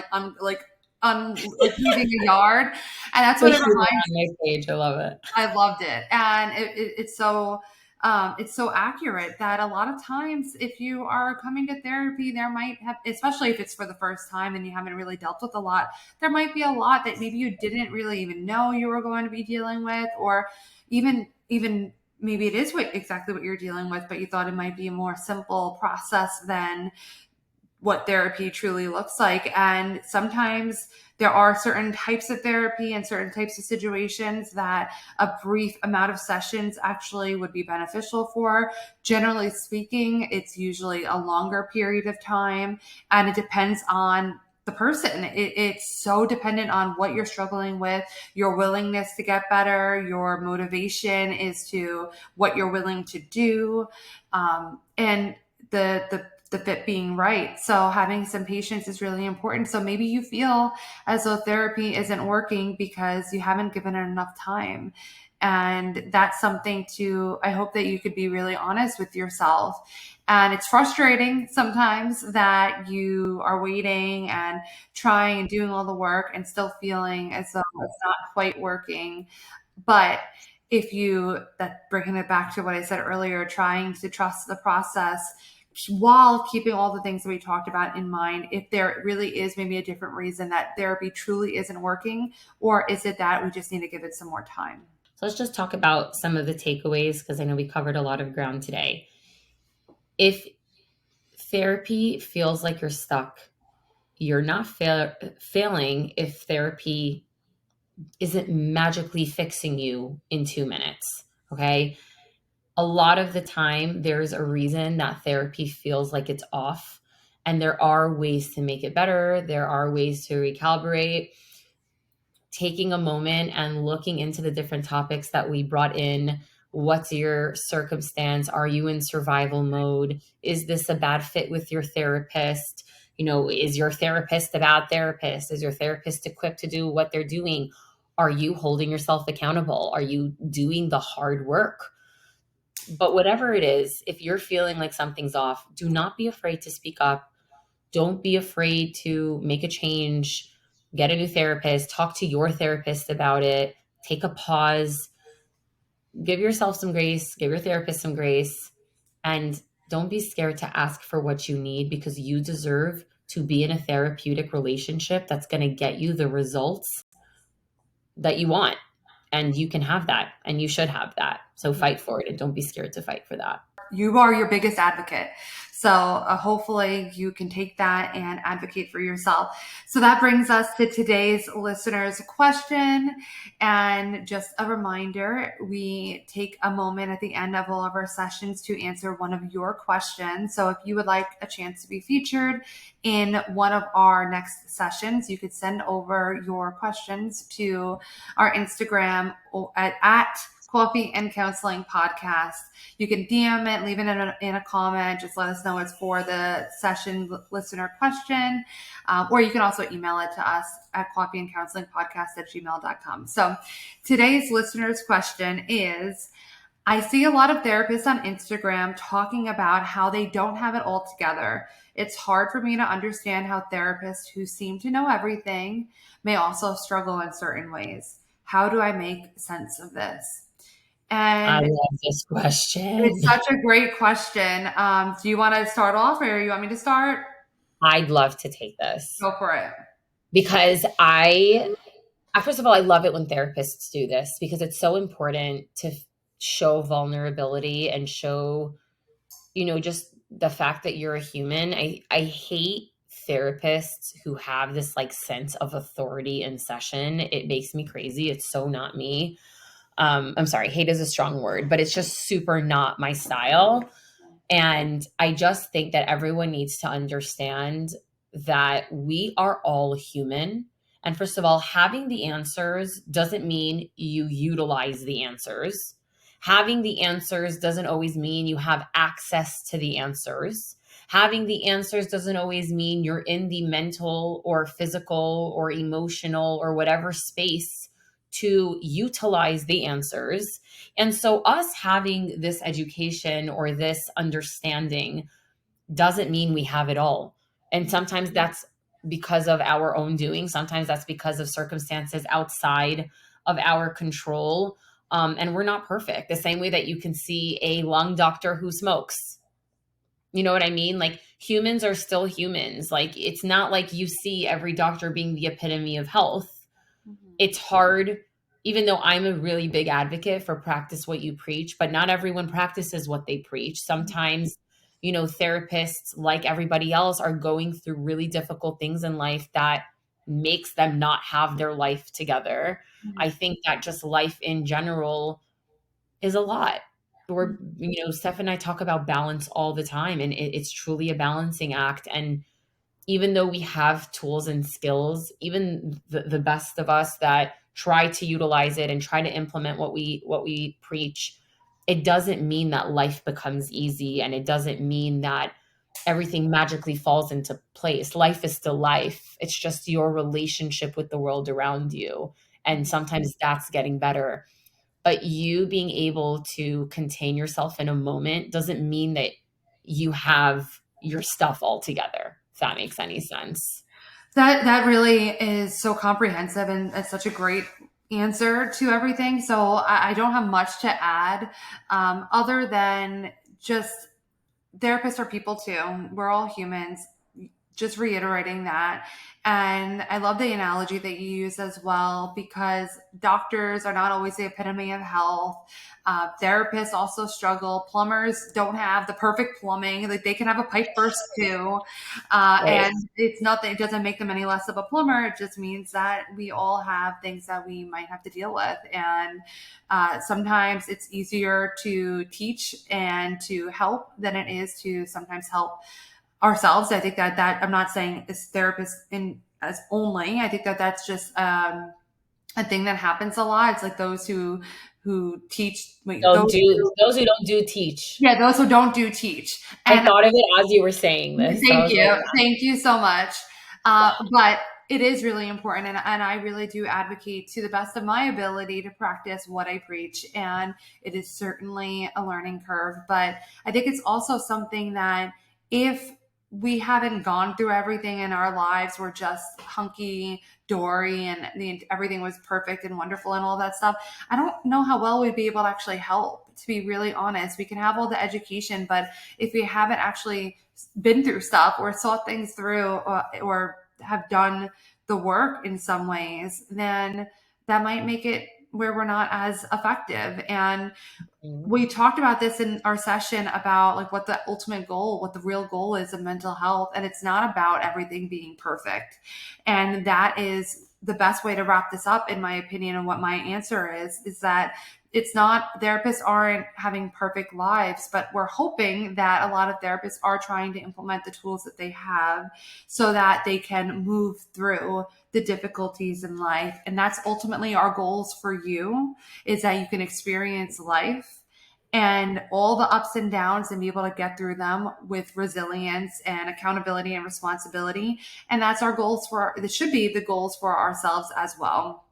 leaving a yard. And that's what it reminds me. On my page. I love it. I loved it. And it's so accurate that a lot of times if you are coming to therapy, there might have, especially if it's for the first time and you haven't really dealt with a lot, there might be a lot that maybe you didn't really even know you were going to be dealing with, or even maybe it is exactly what you're dealing with, but you thought it might be a more simple process than what therapy truly looks like. And sometimes there are certain types of therapy and certain types of situations that a brief amount of sessions actually would be beneficial for. Generally speaking, it's usually a longer period of time, and it depends on the person. It's so dependent on what you're struggling with, your willingness to get better, your motivation is to what you're willing to do, and the fit being right. So having some patience is really important. So maybe you feel as though therapy isn't working because you haven't given it enough time. And that's something I hope that you could be really honest with yourself. And it's frustrating sometimes that you are waiting and trying and doing all the work and still feeling as though it's not quite working. But bringing it back to what I said earlier, trying to trust the process while keeping all the things that we talked about in mind, if there really is maybe a different reason that therapy truly isn't working, or is it that we just need to give it some more time? So let's just talk about some of the takeaways, because I know we covered a lot of ground today. If therapy feels like you're stuck, you're not failing if therapy isn't magically fixing you in 2 minutes. Okay. a lot of the time there's a reason that therapy feels like it's off, and there are ways to make it better. There are ways to recalibrate. Taking a moment and looking into the different topics that we brought in. What's your circumstance? Are you in survival mode? Is this a bad fit with your therapist? Is your therapist a bad therapist? Is your therapist equipped to do what they're doing? Are you holding yourself accountable? Are you doing the hard work? But whatever it is, if you're feeling like something's off, do not be afraid to speak up. Don't be afraid to make a change, get a new therapist, talk to your therapist about it, take a pause, give yourself some grace, give your therapist some grace, and don't be scared to ask for what you need, because you deserve to be in a therapeutic relationship that's going to get you the results that you want. And you can have that, and you should have that. So fight for it, and don't be scared to fight for that. You are your biggest advocate. So hopefully you can take that and advocate for yourself. So that brings us to today's listener's question. And just a reminder, we take a moment at the end of all of our sessions to answer one of your questions. So if you would like a chance to be featured in one of our next sessions, you could send over your questions to our Instagram at Coffee and Counseling Podcast. You can DM it, leave it in a comment. Just let us know it's for the session listener question. Or you can also email it to us at coffeeandcounselingpodcast@gmail.com. So today's listener's question is, I see a lot of therapists on Instagram talking about how they don't have it all together. It's hard for me to understand how therapists who seem to know everything may also struggle in certain ways. How do I make sense of this? I And love this question. it's such a great question. Do you want to start off, or you want me to start? I'd love to take this. Go for it. Because first of all, I love it when therapists do this, because it's so important to show vulnerability and show, just the fact that you're a human. I hate therapists who have this like sense of authority in session. It makes me crazy. It's so not me. I'm sorry, hate is a strong word, but it's just super not my style. And I just think that everyone needs to understand that we are all human. And first of all, having the answers doesn't mean you utilize the answers. Having the answers doesn't always mean you have access to the answers. Having the answers doesn't always mean you're in the mental or physical or emotional or whatever space to utilize the answers. And so us having this education or this understanding doesn't mean we have it all. And sometimes that's because of our own doing. Sometimes that's because of circumstances outside of our control. And we're not perfect. The same way that you can see a lung doctor who smokes. You know what I mean? Like, humans are still humans. Like, it's not like you see every doctor being the epitome of health. It's hard, even though I'm a really big advocate for practice what you preach, but not everyone practices what they preach. Sometimes, therapists, like everybody else, are going through really difficult things in life that makes them not have their life together. I think that just life in general is a lot. Steph and I talk about balance all the time, and it's truly a balancing act. And even though we have tools and skills, even the best of us that try to utilize it and try to implement what we preach, it doesn't mean that life becomes easy, and it doesn't mean that everything magically falls into place. Life is still life. It's just your relationship with the world around you. And sometimes that's getting better. But you being able to contain yourself in a moment doesn't mean that you have your stuff all together, if that makes any sense. That really is so comprehensive, and it's such a great answer to everything. So I don't have much to add, other than just therapists are people too. We're all humans. just reiterating that. And I love the analogy that you use as well, because doctors are not always the epitome of health. Therapists also struggle. Plumbers don't have the perfect plumbing. Like, they can have a pipe burst too. And it's nothing, it doesn't make them any less of a plumber. It just means that we all have things that we might have to deal with. And sometimes it's easier to teach and to help than it is to sometimes help ourselves. I think that I'm not saying it's therapists as only. I think that that's just a thing that happens a lot. It's like those who teach. Those who don't do teach. Yeah, those who don't do teach. And I thought of it as you were saying this. Thank you. Thank you so much. But it is really important. And I really do advocate to the best of my ability to practice what I preach. And it is certainly a learning curve. But I think it's also something that if we haven't gone through everything in our lives, we're just hunky dory and everything was perfect and wonderful and all that stuff, I don't know how well we'd be able to actually help, to be really honest. We can have all the education, but if we haven't actually been through stuff or thought things through or have done the work in some ways, then that might make it where we're not as effective. And we talked about this in our session about like what the ultimate goal, what the real goal is of mental health. And it's not about everything being perfect. And that is the best way to wrap this up, in my opinion. And what my answer is that it's not, therapists aren't having perfect lives, but we're hoping that a lot of therapists are trying to implement the tools that they have so that they can move through the difficulties in life. And that's ultimately our goals for you, is that you can experience life and all the ups and downs and be able to get through them with resilience and accountability and responsibility. And that's our goals this should be the goals for ourselves as well.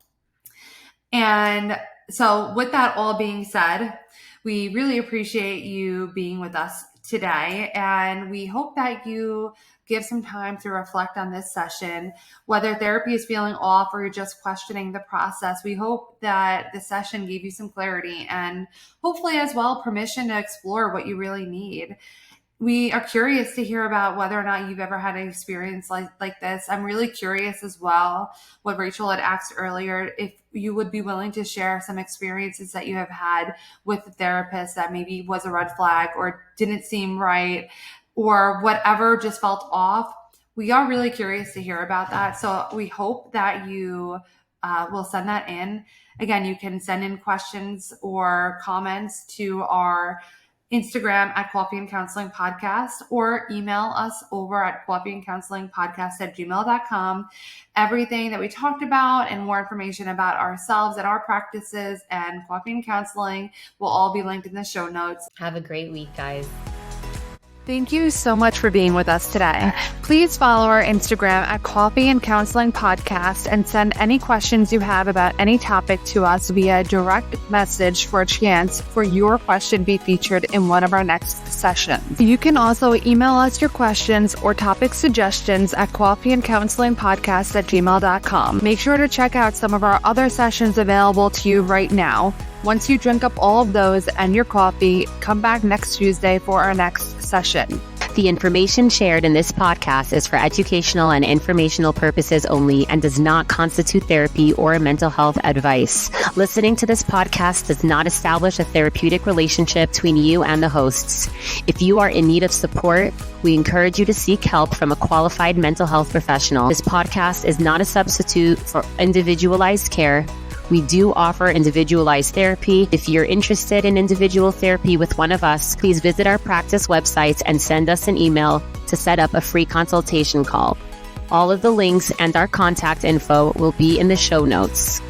And so with that all being said, we really appreciate you being with us today. And we hope that you give some time to reflect on this session, whether therapy is feeling off or you're just questioning the process. We hope that the session gave you some clarity and hopefully as well permission to explore what you really need. We are curious to hear about whether or not you've ever had an experience like this. I'm really curious as well, what Rachel had asked earlier, if you would be willing to share some experiences that you have had with a therapist that maybe was a red flag or didn't seem right or whatever, just felt off. We are really curious to hear about that. So we hope that you will send that in. Again, you can send in questions or comments to our Instagram at Coffee and Counseling Podcast, or email us over at coffeeandcounselingpodcast@gmail.com. Everything that we talked about and more information about ourselves and our practices and coffee and counseling will all be linked in the show notes. Have a great week, guys. Thank you so much for being with us today. Please follow our Instagram at Coffee and Counseling Podcast and send any questions you have about any topic to us via direct message for a chance for your question to be featured in one of our next sessions. You can also email us your questions or topic suggestions at coffeeandcounselingpodcast@gmail.com. Make sure to check out some of our other sessions available to you right now. Once you drink up all of those and your coffee, come back next Tuesday for our next session. The information shared in this podcast is for educational and informational purposes only and does not constitute therapy or mental health advice. Listening to this podcast does not establish a therapeutic relationship between you and the hosts. If you are in need of support, we encourage you to seek help from a qualified mental health professional. This podcast is not a substitute for individualized care. We do offer individualized therapy. If you're interested in individual therapy with one of us, please visit our practice website and send us an email to set up a free consultation call. All of the links and our contact info will be in the show notes.